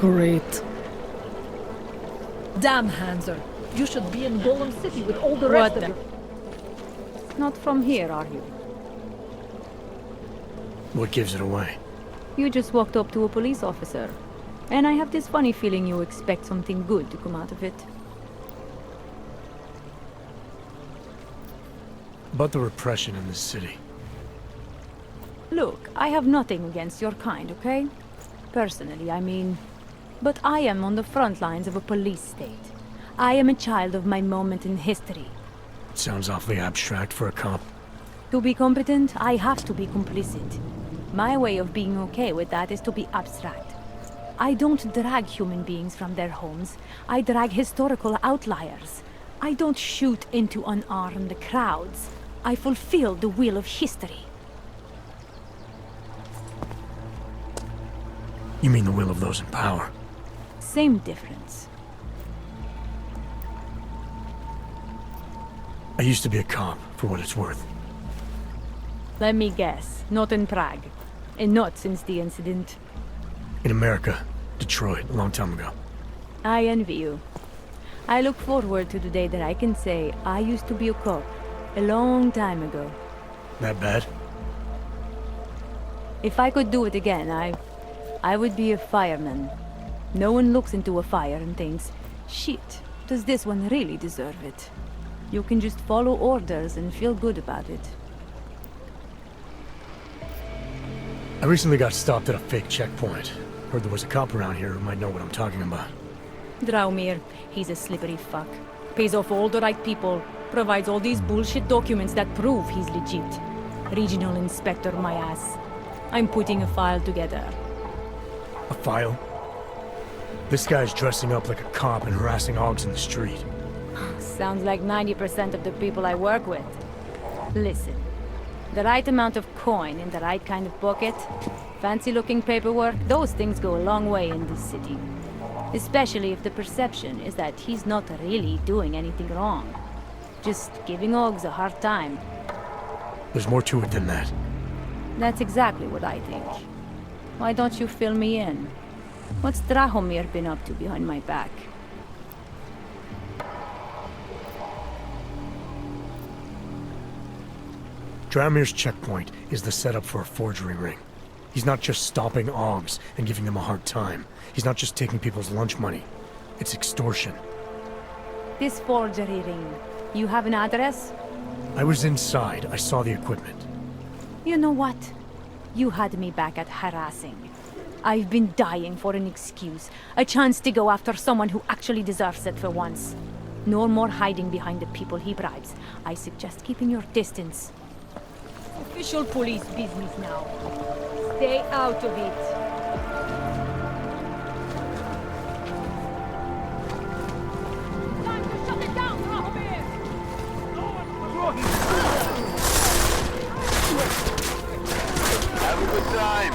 Great. Damn, Hanser. You should be in Golem City with all the rest of your... Not from here, are you? What gives it away? You just walked up to a police officer. And I have this funny feeling you expect something good to come out of it. About the repression in this city. Look, I have nothing against your kind, okay? Personally, I mean. But I am on the front lines of a police state. I am a child of my moment in history. It sounds awfully abstract for a cop. To be competent, I have to be complicit. My way of being okay with that is to be abstract. I don't drag human beings from their homes. I drag historical outliers. I don't shoot into unarmed crowds. I fulfill the will of history. You mean the will of those in power? Same difference. I used to be a cop, for what it's worth. Let me guess, not in Prague. And not since the incident. In America. Detroit, a long time ago. I envy you. I look forward to the day that I can say I used to be a cop. A long time ago. That bad? If I could do it again, I would be a fireman. No one looks into a fire and thinks, shit, does this one really deserve it? You can just follow orders and feel good about it. I recently got stopped at a fake checkpoint. Heard there was a cop around here who might know what I'm talking about. Draumir, he's a slippery fuck. Pays off all the right people. Provides all these bullshit documents that prove he's legit. Regional inspector, my ass. I'm putting a file together. A file? This guy's dressing up like a cop and harassing hogs in the street. Sounds like 90% of the people I work with. Listen, the right amount of coin in the right kind of pocket, fancy-looking paperwork, those things go a long way in this city. Especially if the perception is that he's not really doing anything wrong. Just giving hogs a hard time. There's more to it than that. That's exactly what I think. Why don't you fill me in? What's Drahomir been up to behind my back? Draumir's checkpoint is the setup for a forgery ring. He's not just stopping hogs and giving them a hard time. He's not just taking people's lunch money. It's extortion. This forgery ring, you have an address? I was inside. I saw the equipment. You know what? You had me back at harassing. I've been dying for an excuse. A chance to go after someone who actually deserves it for once. No more hiding behind the people he bribes. I suggest keeping your distance. Official police business now. Stay out of it. Time to shut it down, Drahomir! Have a good time.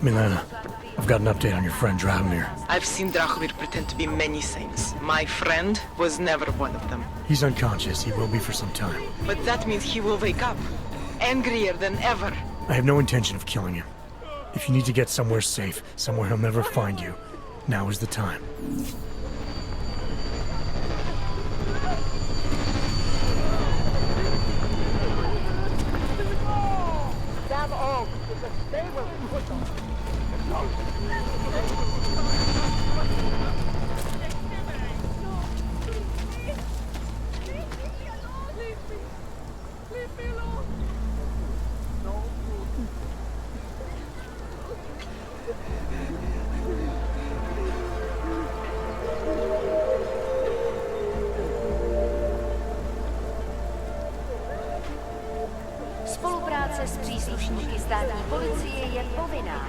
Milena, I've got an update on your friend Drahomir. I've seen Drahomir pretend to be many things. My friend was never one of them. He's unconscious. He will be for some time. But that means he will wake up, angrier than ever. I have no intention of killing him. If you need to get somewhere safe, somewhere he'll never find you, now is the time. Spolupráce s příslušníky státní policie je povinná.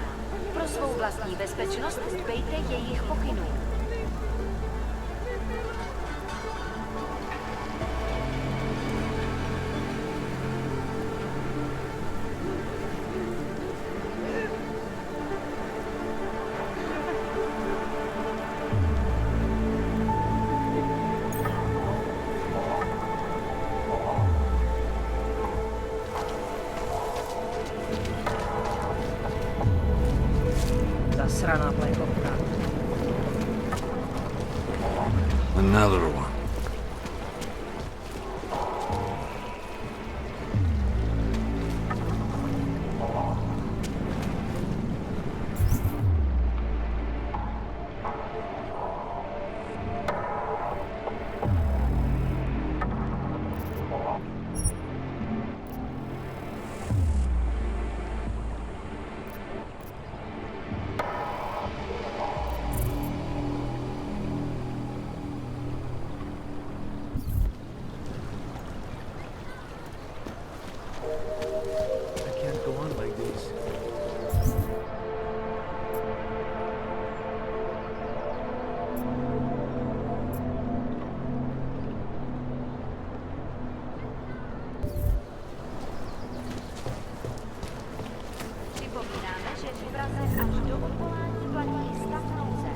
Pro svou vlastní bezpečnost dbejte jejich pokynů. Zasraná plechovka. Another one. I can't go on like this. Připomínáme, že v Praze až do odvolání platí stav nouze.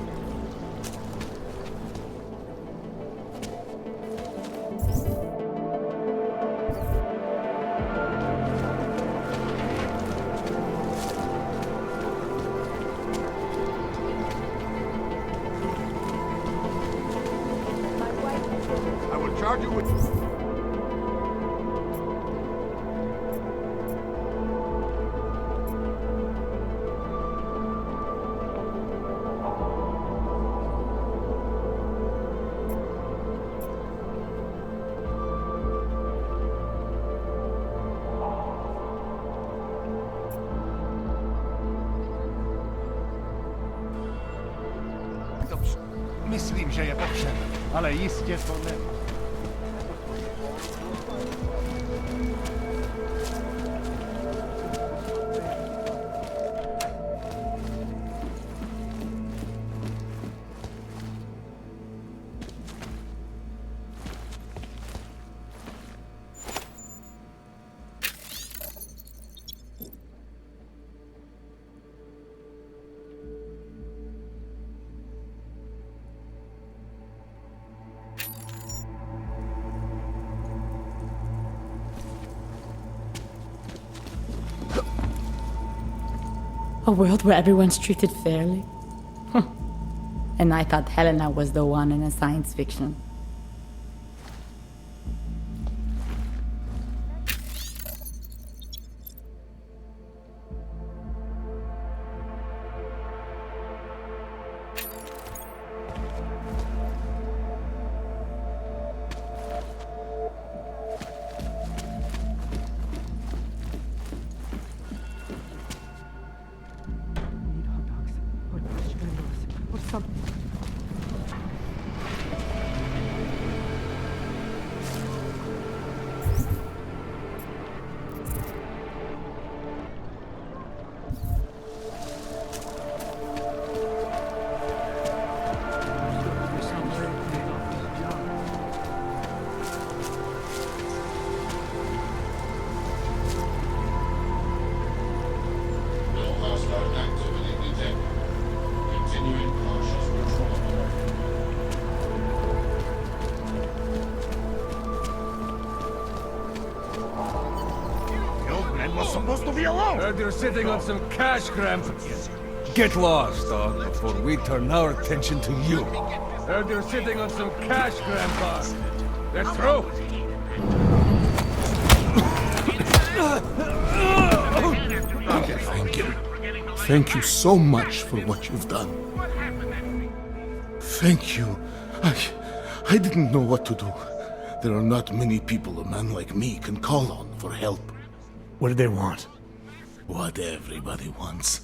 I will charge you with... Dobře. Myslím, že je potřeba, ale jistě to ne. A world where everyone's treated fairly? And I thought Helena was the one in a science fiction. Need hot dogs or marshmallows or something. No hostile activity detected. Continuing cautious patrol. The old man was supposed to be alone. Heard you're sitting on some cash, Gramp. Get lost, dog, before we turn our attention to you. Heard you're sitting on some cash, Grandpa. They're through. Thank you. Thank you so much for what you've done. Thank you. I didn't know what to do. There are not many people a man like me can call on for help. What did they want? What everybody wants.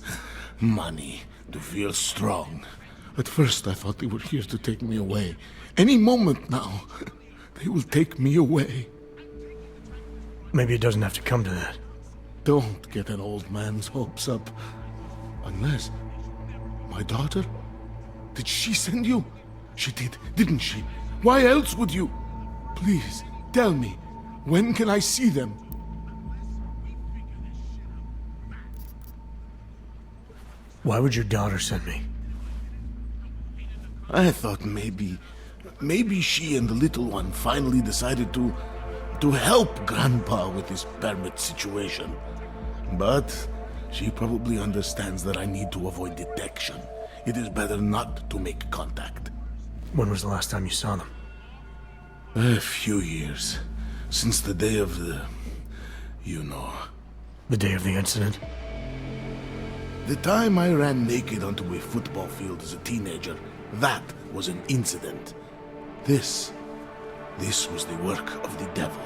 Money. To feel strong. At first I thought they were here to take me away. Any moment now, they will take me away. Maybe it doesn't have to come to that. Don't get an old man's hopes up. Unless... My daughter? Did she send you? She did, didn't she? Why else would you? Please, tell me. When can I see them? Why would your daughter send me? I thought maybe she and the little one finally decided to help Grandpa with his permit situation. But She probably understands that I need to avoid detection. It is better not to make contact. When was the last time you saw them? A few years. Since the day of the... you know. The day of the incident? The time I ran naked onto a football field as a teenager, that was an incident. This was the work of the devil.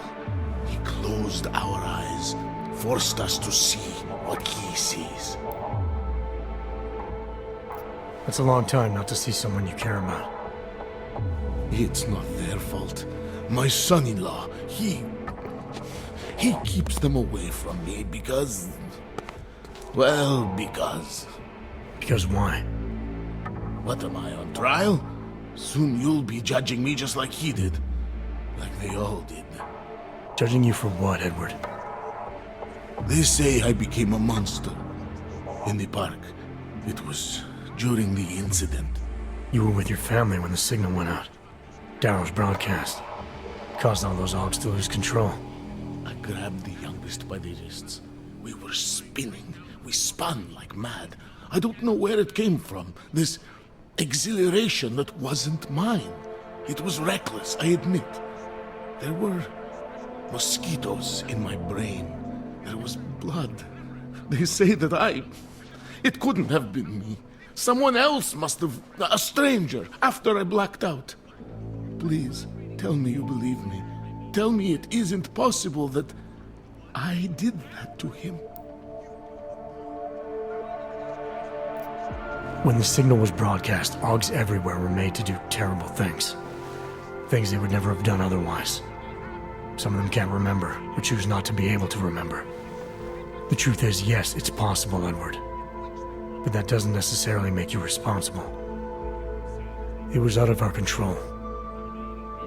He closed our eyes, forced us to see what he sees. That's a long time not to see someone you care about. It's not their fault. My son-in-law, he keeps them away from me because... well, because... Because why? What am I, on trial? Soon you'll be judging me just like he did. Like they all did. Judging you for what, Edward? They say I became a monster. In the park. It was during the incident. You were with your family when the signal went out. Darrow's broadcast. Caused all those Augs to lose control. I grabbed the youngest by the wrists. We were spinning. We spun like mad. I don't know where it came from. This exhilaration that wasn't mine. It was reckless, I admit. There were mosquitoes in my brain. There was blood. They say that it couldn't have been me. Someone else must have... a stranger, after I blacked out. Please, tell me you believe me. Tell me it isn't possible that I did that to him. When the signal was broadcast, Augs everywhere were made to do terrible things. Things they would never have done otherwise. Some of them can't remember, or choose not to be able to remember. The truth is, yes, it's possible, Edward. But that doesn't necessarily make you responsible. It was out of our control.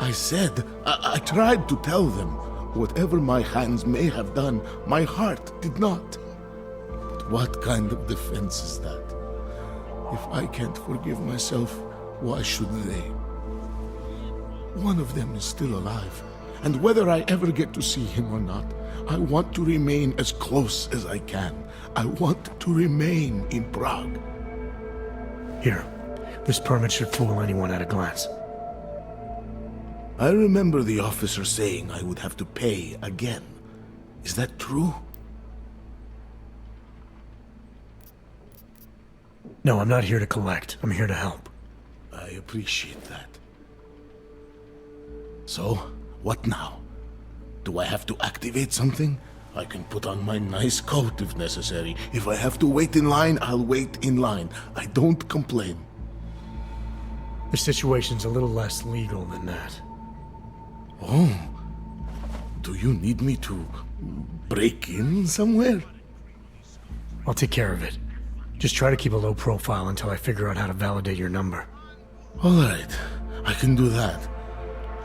I said, I tried to tell them. Whatever my hands may have done, my heart did not. But what kind of defense is that? If I can't forgive myself, why should they? One of them is still alive, and whether I ever get to see him or not, I want to remain as close as I can. I want to remain in Prague. Here, this permit should fool anyone at a glance. I remember the officer saying I would have to pay again. Is that true? No, I'm not here to collect. I'm here to help. I appreciate that. So, what now? Do I have to activate something? I can put on my nice coat if necessary. If I have to wait in line, I'll wait in line. I don't complain. The situation's a little less legal than that. Oh. Do you need me to break in somewhere? I'll take care of it. Just try to keep a low profile until I figure out how to validate your number. All right. I can do that.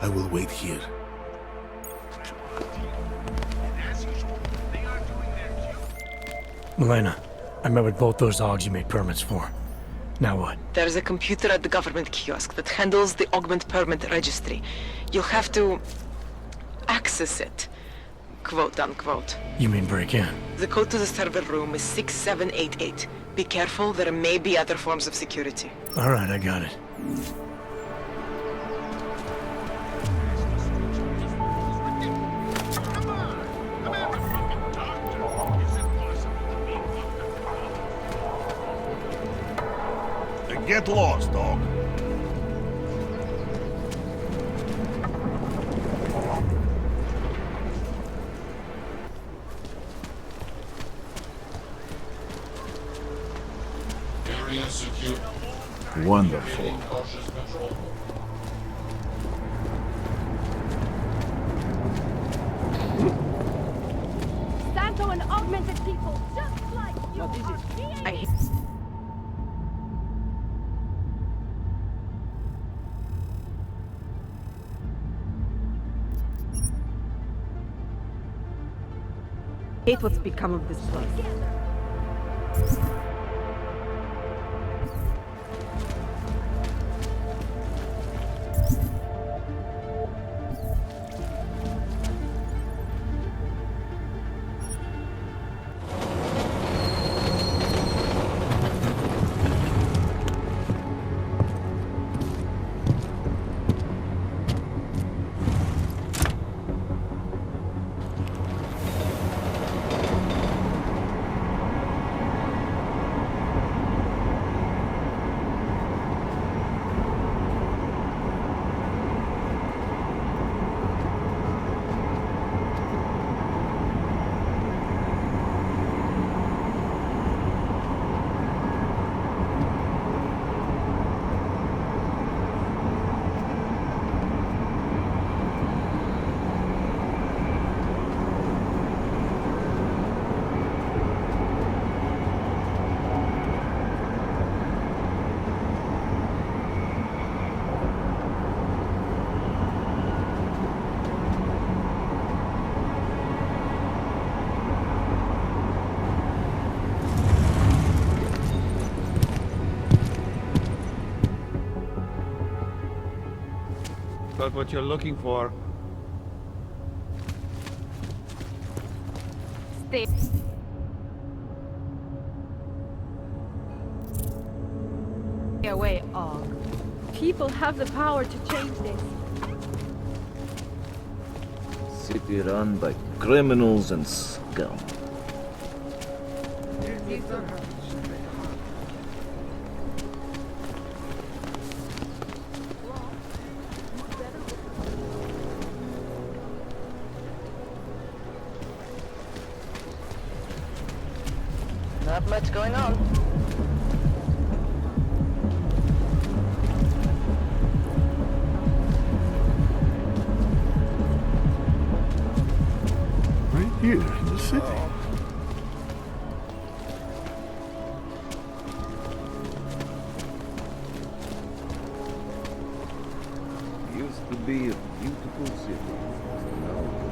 I will wait here. Milena, I met with both those Augs you made permits for. Now what? There's a computer at the government kiosk that handles the augment permit registry. You'll have to access it, quote unquote. You mean break in? The code to the server room is 6788. Be careful, there may be other forms of security. All right, I got it. Get lost, dog. Area secure. Wonderful. Santo and augmented people, just like you What is are it? being... I... Hate what's become of this place. Got what you're looking for. Stay. Stay away, Og. People have the power to change this. City run by criminals and scum. Not much going on. Right here in the city. Used to be a beautiful city. Now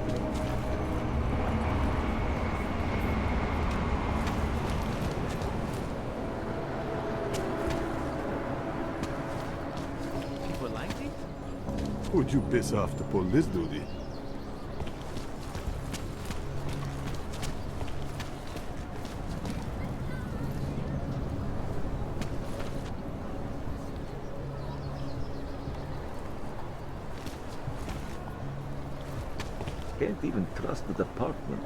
People like it? Who'd you piss off to pull this duty? can't even trust the department.